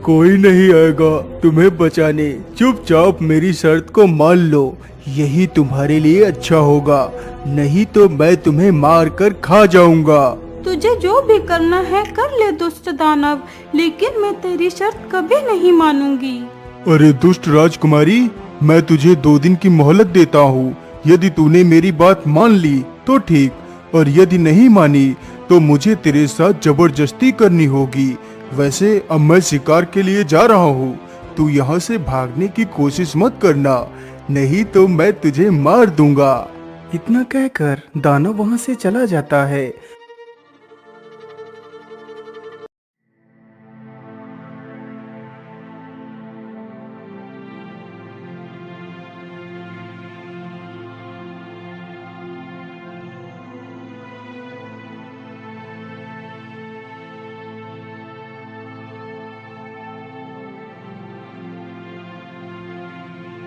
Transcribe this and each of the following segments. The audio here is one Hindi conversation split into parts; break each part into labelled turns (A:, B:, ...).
A: कोई नहीं आएगा तुम्हें बचाने। चुपचाप मेरी शर्त को मान लो, यही तुम्हारे लिए अच्छा होगा, नहीं तो मैं तुम्हें मार कर खा जाऊंगा।
B: तुझे जो भी करना है कर ले दुष्ट दानव, लेकिन मैं तेरी शर्त कभी नहीं मानूंगी।
A: अरे दुष्ट राजकुमारी, मैं तुझे 2 दिन की मोहलत देता हूँ। यदि तूने मेरी बात मान ली तो ठीक, और यदि नहीं मानी तो मुझे तेरे साथ जबरदस्ती करनी होगी। वैसे अब मैं शिकार के लिए जा रहा हूँ, तू यहाँ से भागने की कोशिश मत करना, नहीं तो मैं तुझे मार दूंगा। इतना कहकर दानव वहाँ से चला जाता है।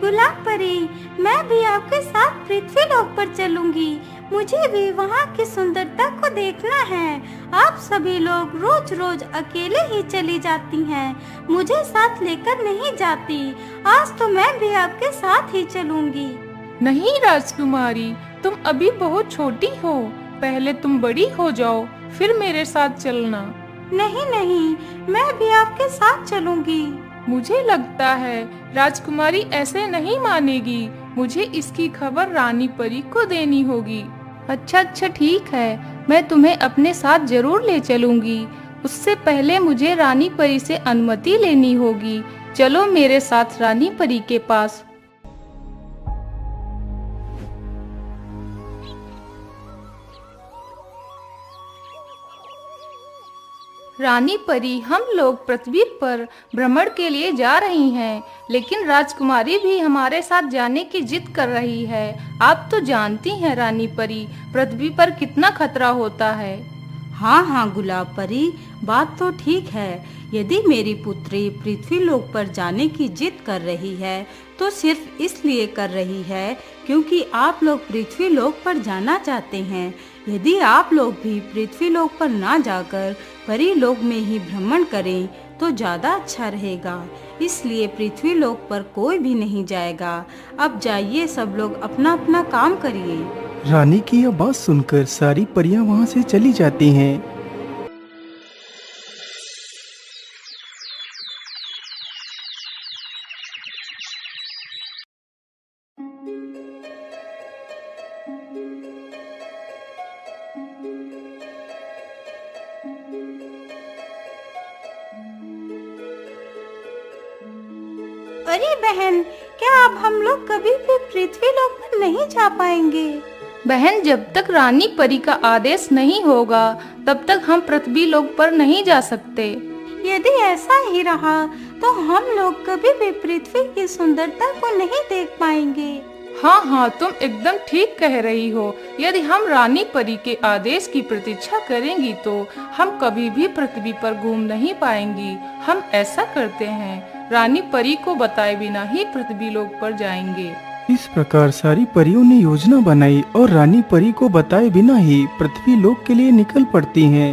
B: गुलाब परी, मैं भी आपके साथ पृथ्वी लोक पर चलूंगी। मुझे भी वहाँ की सुंदरता को देखना है। आप सभी लोग रोज रोज अकेले ही चली जाती हैं, मुझे साथ लेकर नहीं जाती। आज तो मैं भी आपके साथ ही चलूंगी।
C: नहीं राजकुमारी, तुम अभी बहुत छोटी हो, पहले तुम बड़ी हो जाओ फिर मेरे साथ चलना।
B: नहीं नहीं, मैं भी आपके साथ चलूंगी।
C: मुझे लगता है राजकुमारी ऐसे नहीं मानेगी, मुझे इसकी खबर रानी परी को देनी होगी। अच्छा ठीक है, मैं तुम्हें अपने साथ जरूर ले चलूंगी। उससे पहले मुझे रानी परी से अनुमति लेनी होगी। चलो मेरे साथ रानी परी के पास। रानी परी, हम लोग पृथ्वी पर भ्रमण के लिए जा रही हैं, लेकिन राजकुमारी भी हमारे साथ जाने की जिद कर रही है। आप तो जानती हैं रानी परी, पृथ्वी पर कितना खतरा होता है।
B: हाँ गुलाब परी, बात तो ठीक है। यदि मेरी पुत्री पृथ्वी लोक पर जाने की जिद कर रही है तो सिर्फ इसलिए कर रही है क्योंकि आप लोग पृथ्वी लोक पर जाना चाहते हैं। यदि आप लोग भी पृथ्वी लोक पर ना जाकर परी लोक में ही भ्रमण करें तो ज़्यादा अच्छा रहेगा। इसलिए पृथ्वी लोक पर कोई भी नहीं जाएगा। अब जाइए सब लोग अपना अपना काम करिए।
A: रानी की यह बात सुनकर सारी परियां वहां से चली जाती हैं।
B: अरे बहन, क्या अब हम लोग कभी भी पृथ्वी लोक पर नहीं जा पाएंगे?
C: बहन, जब तक रानी परी का आदेश नहीं होगा तब तक हम पृथ्वी लोक पर नहीं जा सकते।
B: यदि ऐसा ही रहा तो हम लोग कभी भी पृथ्वी की सुंदरता को नहीं देख पाएंगे।
C: हाँ, तुम एकदम ठीक कह रही हो। यदि हम रानी परी के आदेश की प्रतीक्षा करेंगी तो हम कभी भी पृथ्वी पर घूम नहीं पाएंगी। हम ऐसा करते हैं, रानी परी को बताए बिना ही पृथ्वी लोक पर जाएंगे।
A: इस प्रकार सारी परियों ने योजना बनाई और रानी परी को बताए बिना ही पृथ्वी लोक के लिए निकल पड़ती हैं।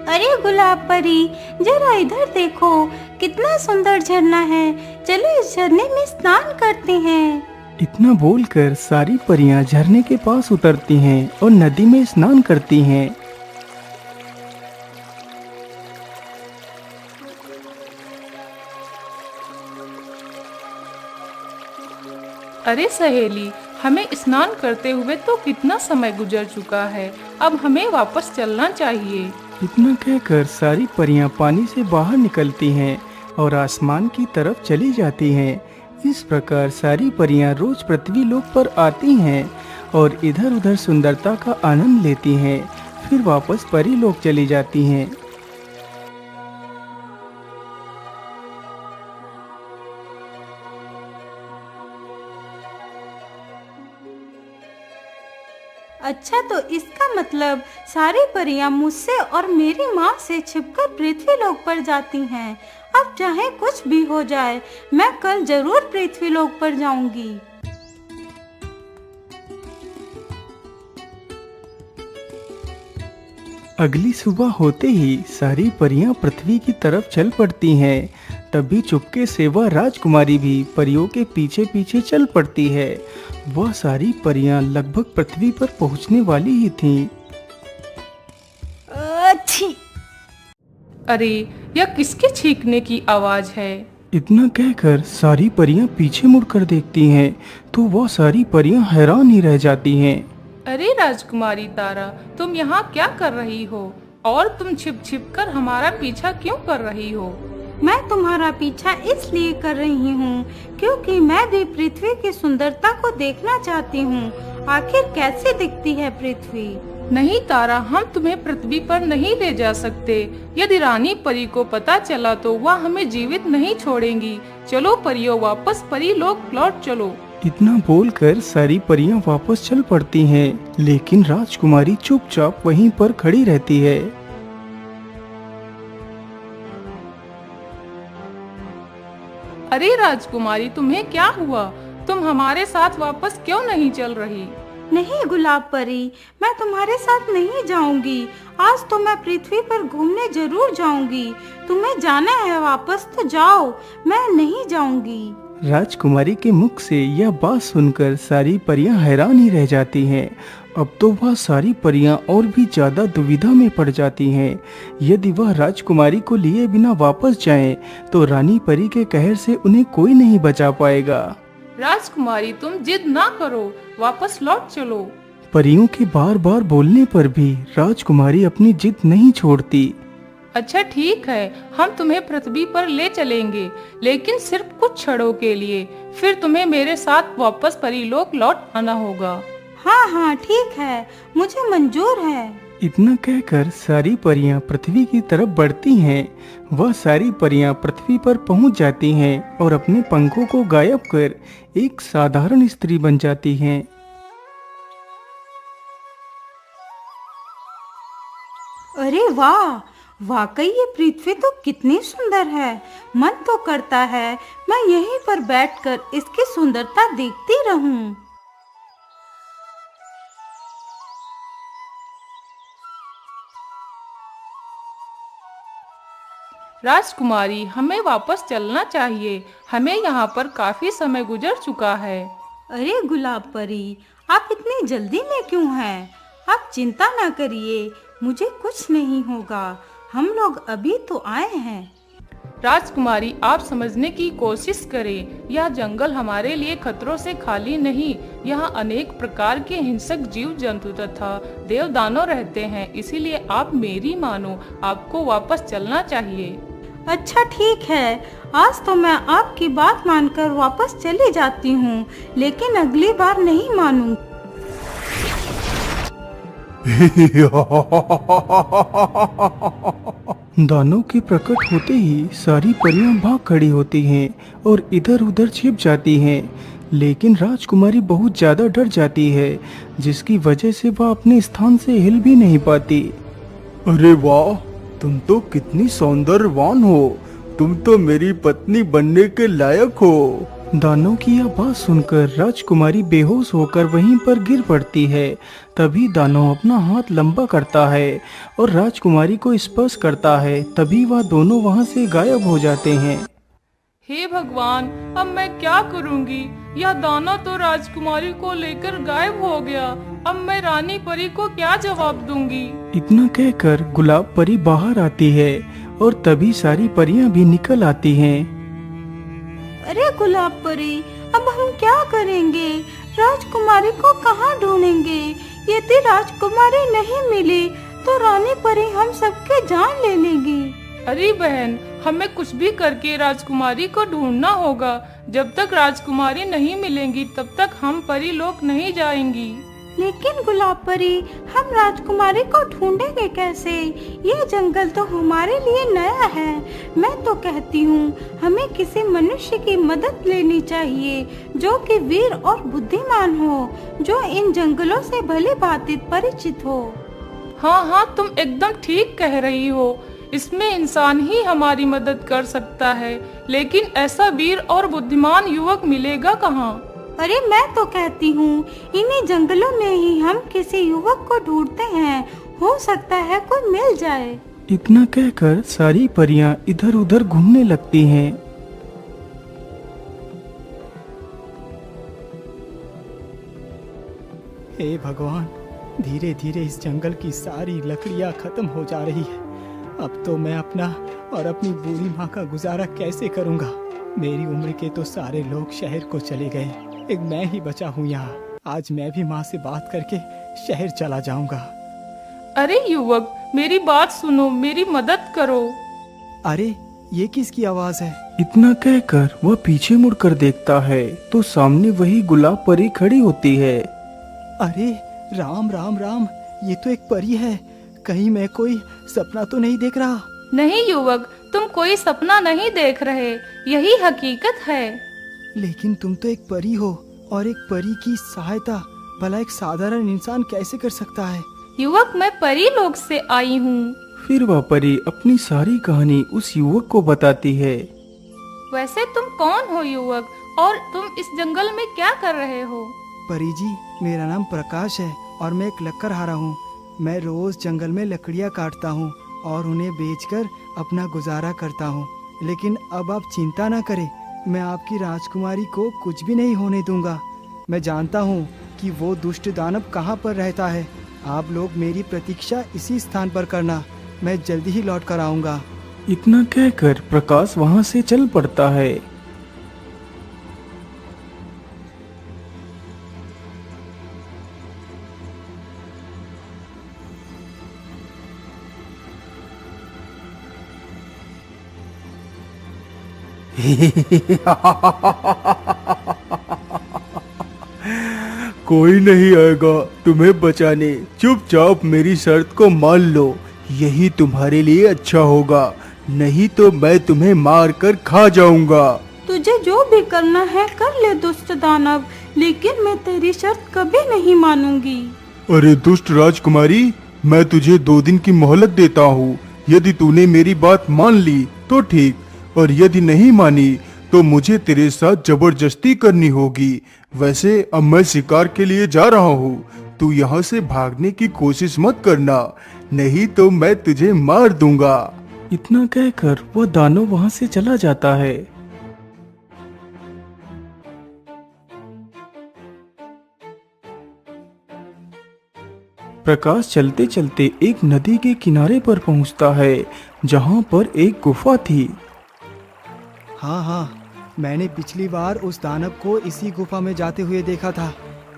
B: अरे गुलाब परी, जरा इधर देखो, कितना सुंदर झरना है। चलो इस झरने में स्नान करते हैं।
A: इतना बोलकर सारी परियां झरने के पास उतरती हैं और नदी में स्नान करती हैं।
C: अरे सहेली, हमें स्नान करते हुए तो कितना समय गुजर चुका है, अब हमें वापस चलना चाहिए।
A: इतना कहकर सारी परियां पानी से बाहर निकलती हैं और आसमान की तरफ चली जाती हैं। इस प्रकार सारी परियां रोज पृथ्वी लोक पर आती हैं और इधर उधर सुंदरता का आनंद लेती हैं, फिर वापस परी लोक चली जाती हैं।
B: अच्छा, तो इसका मतलब सारी परियां मुझसे और मेरी माँ से छिपकर पृथ्वी लोक पर जाती हैं। अब चाहे कुछ भी हो जाए, मैं कल जरूर पृथ्वी लोक पर जाऊंगी।
D: अगली सुबह होते ही सारी परियां पृथ्वी की तरफ चल पड़ती हैं। तभी चुपके से वह राजकुमारी भी परियों के पीछे पीछे चल पड़ती है। वह सारी परियां लगभग पृथ्वी पर पहुंचने वाली ही थीं।
E: अच्छी।
C: अरे, यह किसके छींकने की आवाज है?
D: इतना कहकर सारी परियां पीछे मुड़कर देखती हैं तो वह सारी परियां हैरान ही रह जाती हैं।
C: अरे राजकुमारी तारा, तुम यहाँ क्या कर रही हो? और तुम छिप छिप कर हमारा पीछा क्यों कर रही हो?
B: मैं तुम्हारा पीछा इसलिए कर रही हूँ क्योंकि मैं भी पृथ्वी की सुंदरता को देखना चाहती हूँ। आखिर कैसे दिखती है पृथ्वी?
C: नहीं तारा, हम तुम्हें पृथ्वी पर नहीं ले जा सकते। यदि रानी परी को पता चला तो वह हमें जीवित नहीं छोड़ेंगी। चलो परियों, वापस परी लोक लौट चलो।
D: इतना बोलकर सारी परियां वापस चल पड़ती हैं, लेकिन राजकुमारी चुपचाप वहीं पर खड़ी रहती है।
C: अरे राजकुमारी, तुम्हें क्या हुआ? तुम हमारे साथ वापस क्यों नहीं चल रही?
B: नहीं गुलाब परी, मैं तुम्हारे साथ नहीं जाऊंगी। आज तो मैं पृथ्वी पर घूमने जरूर जाऊंगी। तुम्हें जाना है वापस तो जाओ, मैं नहीं जाऊंगी।
D: राजकुमारी के मुख से यह बात सुनकर सारी परियां हैरान ही रह जाती हैं। अब तो वह सारी परियां और भी ज्यादा दुविधा में पड़ जाती हैं। यदि वह राजकुमारी को लिए बिना वापस जाएं, तो रानी परी के कहर से उन्हें कोई नहीं बचा पाएगा।
C: राजकुमारी, तुम जिद ना करो, वापस लौट चलो।
D: परियों के बार बार बोलने पर भी राजकुमारी अपनी जिद नहीं छोड़ती।
C: अच्छा ठीक है, हम तुम्हें पृथ्वी पर ले चलेंगे, लेकिन सिर्फ कुछ क्षणों के लिए। फिर तुम्हें मेरे साथ वापस परीलोक लौट आना होगा।
B: हाँ हाँ ठीक है, मुझे मंजूर है।
D: इतना कहकर सारी परियां पृथ्वी की तरफ बढ़ती हैं। वह सारी परियां पृथ्वी पर पहुंच जाती हैं और अपने पंखों को गायब कर एक साधारण स्त्री बन जाती हैं।
B: अरे वाह, वाकई ये पृथ्वी तो कितनी सुंदर है। मन तो करता है मैं यहीं पर बैठकर इसकी सुंदरता देखती रहूं।
C: राजकुमारी, हमें वापस चलना चाहिए। हमें यहाँ पर काफी समय गुजर चुका है।
B: अरे गुलाब परी, आप इतनी जल्दी में क्यों हैं? आप चिंता न करिए, मुझे कुछ नहीं होगा। हम लोग अभी तो आए हैं।
C: राजकुमारी, आप समझने की कोशिश करें। यह जंगल हमारे लिए खतरों से खाली नहीं। यहाँ अनेक प्रकार के हिंसक जीव जंतु तथा देवदानव रहते हैं। इसीलिए आप मेरी मानो, आपको वापस चलना चाहिए।
B: अच्छा ठीक है, आज तो मैं आपकी बात मानकर वापस चली जाती हूँ, लेकिन अगली बार नहीं मानूंगी।
D: दानव के प्रकट होते ही सारी परियां भाग खड़ी होती हैं और इधर उधर छिप जाती हैं, लेकिन राजकुमारी बहुत ज्यादा डर जाती है, जिसकी वजह से वह अपने स्थान से हिल भी नहीं पाती।
A: अरे वाह, तुम तो कितनी सौंदर्यवान हो। तुम तो मेरी पत्नी बनने के लायक हो।
D: दानव की यह बात सुनकर राजकुमारी बेहोश होकर वहीं पर गिर पड़ती है। तभी दानव अपना हाथ लंबा करता है और राजकुमारी को स्पर्श करता है। तभी वह दोनों वहां से गायब हो जाते हैं।
C: हे भगवान, अब मैं क्या करूंगी? यह दानव तो राजकुमारी को लेकर गायब हो गया। अब मैं रानी परी को क्या जवाब दूंगी?
D: इतना कहकर गुलाब परी बाहर आती है और तभी सारी परियां भी निकल आती हैं।
B: अरे गुलाब परी, अब हम क्या करेंगे? राजकुमारी को कहाँ ढूंढेंगे? यदि राजकुमारी नहीं मिली तो रानी परी हम सबके जान ले लेगी।
C: अरे बहन, हमें कुछ भी करके राजकुमारी को ढूंढना होगा। जब तक राजकुमारी नहीं मिलेंगी तब तक हम परीलोक नहीं जाएंगी।
B: लेकिन गुलाब परी, हम राजकुमारी को ढूंढेंगे कैसे? ये जंगल तो हमारे लिए नया है। मैं तो कहती हूँ हमें किसी मनुष्य की मदद लेनी चाहिए जो कि वीर और बुद्धिमान हो, जो इन जंगलों से भली भांति परिचित हो।
C: हाँ हाँ, तुम एकदम ठीक कह रही हो। इसमें इंसान ही हमारी मदद कर सकता है, लेकिन ऐसा वीर और बुद्धिमान युवक मिलेगा कहाँ?
B: अरे मैं तो कहती हूँ इन्हीं जंगलों में ही हम किसी युवक को ढूंढते हैं। हो सकता है कोई मिल जाए।
D: इतना कहकर सारी परियां इधर उधर घूमने लगती हैं।
E: हे भगवान, धीरे धीरे इस जंगल की सारी लकड़ियां खत्म हो जा रही है। अब तो मैं अपना और अपनी बूढ़ी माँ का गुजारा कैसे करूँगा। मेरी उम्र के तो सारे लोग शहर को चले गए, एक मैं ही बचा हूँ यहाँ। आज मैं भी माँ से बात करके शहर चला जाऊंगा।
C: अरे युवक, मेरी बात सुनो, मेरी मदद करो।
E: अरे ये किसकी आवाज है?
D: इतना कहकर वह पीछे मुड़कर देखता है तो सामने वही गुलाब परी खड़ी होती है।
E: अरे राम राम राम, ये तो एक परी है। कहीं मैं कोई सपना तो नहीं देख रहा?
C: नहीं युवक, तुम कोई सपना नहीं देख रहे, यही हकीकत है।
E: लेकिन तुम तो एक परी हो, और एक परी की सहायता भला एक साधारण इंसान कैसे कर सकता है?
C: युवक, मैं परी लोक से आई हूँ।
D: फिर वह परी अपनी सारी कहानी उस युवक को बताती है।
C: वैसे तुम कौन हो युवक, और तुम इस जंगल में क्या कर रहे हो?
E: परी जी, मेरा नाम प्रकाश है और मैं एक लकड़हारा हूँ। मैं रोज जंगल में लकड़ियाँ काटता हूँ और उन्हें बेचकर अपना गुजारा करता हूँ। लेकिन अब आप चिंता ना करें, मैं आपकी राजकुमारी को कुछ भी नहीं होने दूंगा। मैं जानता हूँ कि वो दुष्ट दानव कहाँ पर रहता है। आप लोग मेरी प्रतीक्षा इसी स्थान पर करना, मैं जल्दी ही लौट कर आऊँगा।
D: इतना कहकर प्रकाश वहाँ से चल पड़ता है।
A: कोई नहीं आएगा तुम्हें बचाने। चुपचाप मेरी शर्त को मान लो, यही तुम्हारे लिए अच्छा होगा। नहीं तो मैं तुम्हें मार कर खा जाऊंगा।
B: तुझे जो भी करना है कर ले दुष्ट दानव, लेकिन मैं तेरी शर्त कभी नहीं मानूंगी।
A: अरे दुष्ट राजकुमारी, मैं तुझे 2 दिन की मोहलत देता हूँ। यदि तूने मेरी बात मान ली तो ठीक, और यदि नहीं मानी तो मुझे तेरे साथ जबरदस्ती करनी होगी। वैसे अब मैं शिकार के लिए जा रहा हूँ, तू यहाँ से भागने की कोशिश मत करना, नहीं तो मैं तुझे मार दूंगा।
D: इतना कहकर वह दानव वहाँ से चला जाता है। प्रकाश चलते चलते एक नदी के किनारे पर पहुँचता है, जहाँ पर एक गुफा थी।
E: हाँ, मैंने पिछली बार उस दानव को इसी गुफा में जाते हुए देखा था,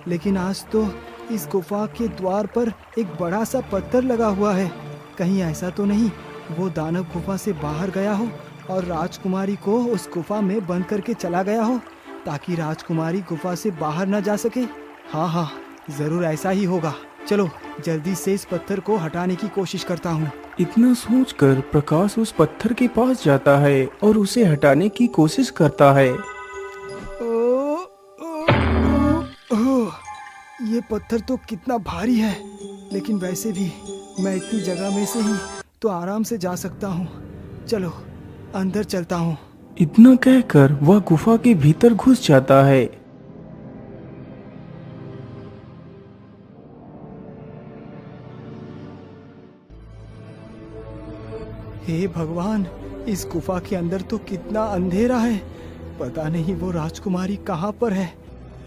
E: लेकिन आज तो इस गुफा के द्वार पर एक बड़ा सा पत्थर लगा हुआ है। कहीं ऐसा तो नहीं वो दानव गुफा से बाहर गया हो और राजकुमारी को उस गुफा में बंद करके चला गया हो, ताकि राजकुमारी गुफा से बाहर न जा सके। हाँ, जरूर ऐसा ही होगा। चलो जल्दी से इस पत्थर को हटाने की कोशिश करता हूँ।
D: इतना सोचकर प्रकाश उस पत्थर के पास जाता है और उसे हटाने की कोशिश करता है।
E: ये पत्थर तो कितना भारी है, लेकिन वैसे भी मैं इतनी जगह में से ही तो आराम से जा सकता हूँ। चलो अंदर चलता हूँ।
D: इतना कहकर वह गुफा के भीतर घुस जाता है।
E: हे भगवान, इस गुफा के अंदर तो कितना अंधेरा है। पता नहीं वो राजकुमारी कहाँ पर है।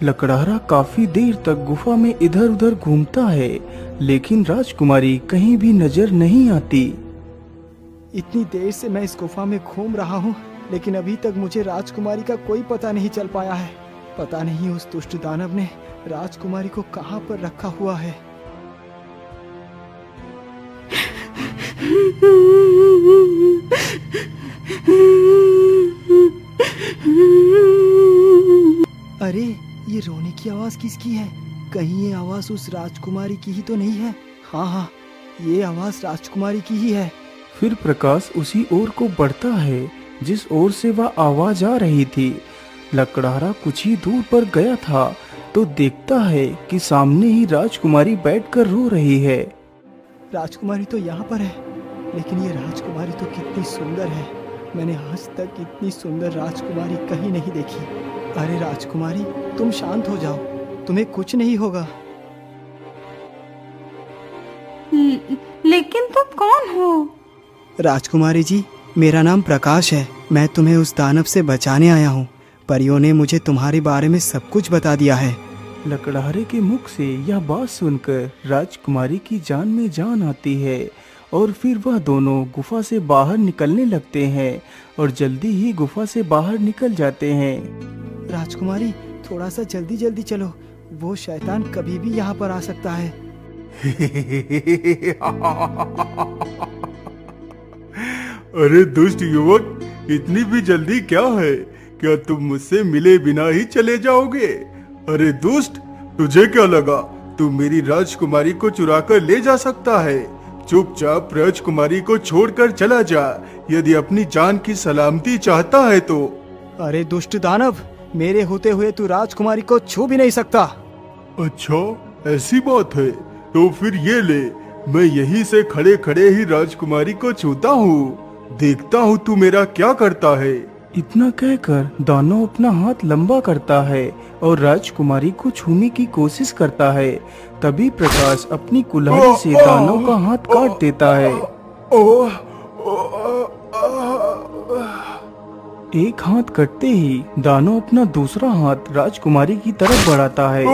D: लकड़हारा काफी देर तक गुफा में इधर उधर घूमता है, लेकिन राजकुमारी कहीं भी नजर नहीं आती।
E: इतनी देर से मैं इस गुफा में घूम रहा हूँ, लेकिन अभी तक मुझे राजकुमारी का कोई पता नहीं चल पाया है। पता नहीं उस दुष्ट दानव ने राजकुमारी को कहाँ पर रखा हुआ है। अरे ये रोने की आवाज किसकी है? कहीं ये आवाज उस राजकुमारी की ही तो नहीं है? हाँ, ये आवाज राजकुमारी की ही है।
D: फिर प्रकाश उसी ओर को बढ़ता है जिस ओर से वह आवाज आ रही थी। लकड़हारा कुछ ही दूर पर गया था तो देखता है कि सामने ही राजकुमारी बैठकर रो रही है।
E: राजकुमारी तो यहाँ पर है, लेकिन ये राजकुमारी तो कितनी सुंदर है। मैंने आज तक इतनी सुंदर राजकुमारी कहीं नहीं देखी। अरे राजकुमारी, तुम शांत हो जाओ, तुम्हें कुछ नहीं होगा।
B: लेकिन तुम कौन हो?
E: राजकुमारी जी, मेरा नाम प्रकाश है। मैं तुम्हें उस दानव से बचाने आया हूँ। परियों ने मुझे तुम्हारे बारे में सब कुछ बता दिया है।
D: लकड़हारे के मुख से यह बात सुनकर राजकुमारी की जान में जान आती है और फिर वह दोनों गुफा से बाहर निकलने लगते हैं और जल्दी ही गुफा से बाहर निकल जाते हैं।
E: राजकुमारी, थोड़ा सा जल्दी जल्दी चलो, वो शैतान कभी भी यहाँ पर आ सकता है।
A: अरे दुष्ट युवक, इतनी भी जल्दी क्या है? क्या तुम मुझसे मिले बिना ही चले जाओगे? अरे दुष्ट, तुझे क्या लगा तू मेरी राजकुमारी को चुरा कर ले जा सकता है? चुपचाप राजकुमारी को छोड़कर चला जा, यदि अपनी जान की सलामती चाहता है तो।
E: अरे दुष्ट दानव, मेरे होते हुए तू राजकुमारी को छू भी नहीं सकता।
A: अच्छा, ऐसी बात है तो फिर ये ले, मैं यहीं से खड़े खड़े ही राजकुमारी को छूता हूँ। देखता हूँ तू मेरा क्या करता है।
D: इतना कहकर दानव अपना हाथ लंबा करता है और राजकुमारी को छूने की कोशिश करता है। तभी प्रकाश अपनी कुल्हाड़ी से दानव का हाथ काट देता है। एक हाथ कटते ही दानव अपना दूसरा हाथ राजकुमारी की तरफ बढ़ाता है।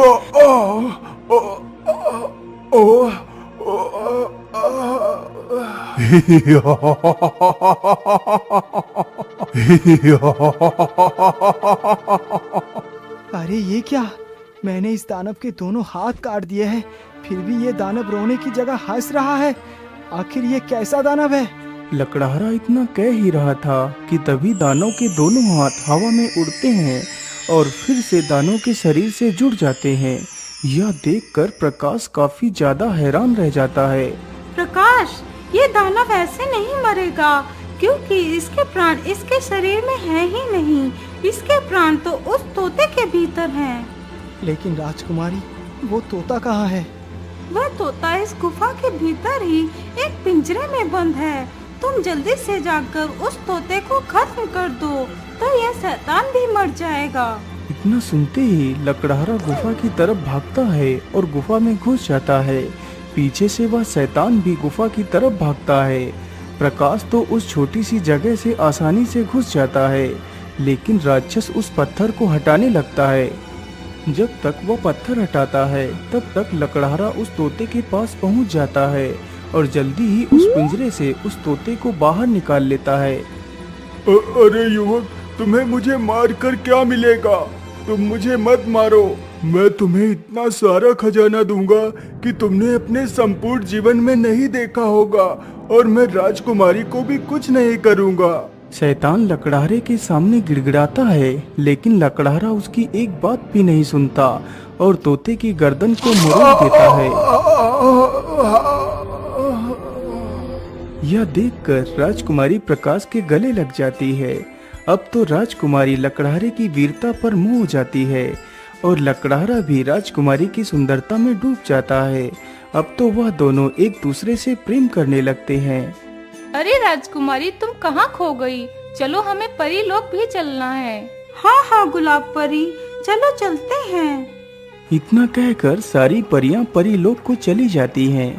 E: अरे ये क्या? मैंने इस दानव के दोनों हाथ काट दिए हैं, फिर भी ये दानव रोने की जगह हंस रहा है। आखिर ये कैसा दानव है?
D: लकड़हारा इतना कह ही रहा था कि तभी दानव के दोनों हाथ हवा में उड़ते हैं और फिर से दानव के शरीर से जुड़ जाते हैं। यह देखकर प्रकाश काफी ज्यादा हैरान रह जाता है।
B: प्रकाश, ये दानव ऐसे नहीं मरेगा, क्योंकि इसके प्राण इसके शरीर में है ही नहीं। इसके प्राण तो उस तोते के भीतर हैं।
E: लेकिन राजकुमारी, वो तोता कहाँ है?
B: वह तोता इस गुफा के भीतर ही एक पिंजरे में बंद है। तुम जल्दी से जाकर उस तोते को खत्म कर दो, तो यह शैतान भी मर जाएगा।
D: इतना सुनते ही लकड़हारा गुफा की तरफ भागता है और गुफा में घुस जाता है। पीछे से वह शैतान भी गुफा की तरफ भागता है। प्रकाश तो उस छोटी सी जगह से आसानी से घुस जाता है, लेकिन राक्षस उस पत्थर को हटाने लगता है। जब तक वह पत्थर हटाता है तब तक लकड़हारा उस तोते के पास पहुंच जाता है और जल्दी ही उस पिंजरे से उस तोते को बाहर निकाल लेता है।
A: अरे युवक, तुम्हें मुझे मार कर क्या मिलेगा? तुम मुझे मत मारो। मैं तुम्हें इतना सारा खजाना दूंगा कि तुमने अपने संपूर्ण जीवन में नहीं देखा होगा, और मैं राजकुमारी को भी कुछ नहीं करूंगा।
D: शैतान लकड़हारे के सामने गिड़गिड़ाता है, लेकिन लकड़हारा उसकी एक बात भी नहीं सुनता और तोते की गर्दन को मरोड़ देता है। यह देखकर राजकुमारी प्रकाश के गले लग जाती है। अब तो राजकुमारी लकड़हारे की वीरता पर मोह हो जाती है और लकड़हारा भी राजकुमारी की सुंदरता में डूब जाता है। अब तो वह दोनों एक दूसरे से प्रेम करने लगते हैं।
C: अरे राजकुमारी, तुम कहाँ खो गई? चलो, हमें परी लोक भी चलना है।
B: हाँ हाँ गुलाब परी, चलो चलते हैं।
D: इतना कहकर सारी परियां परी लोक को चली जाती हैं।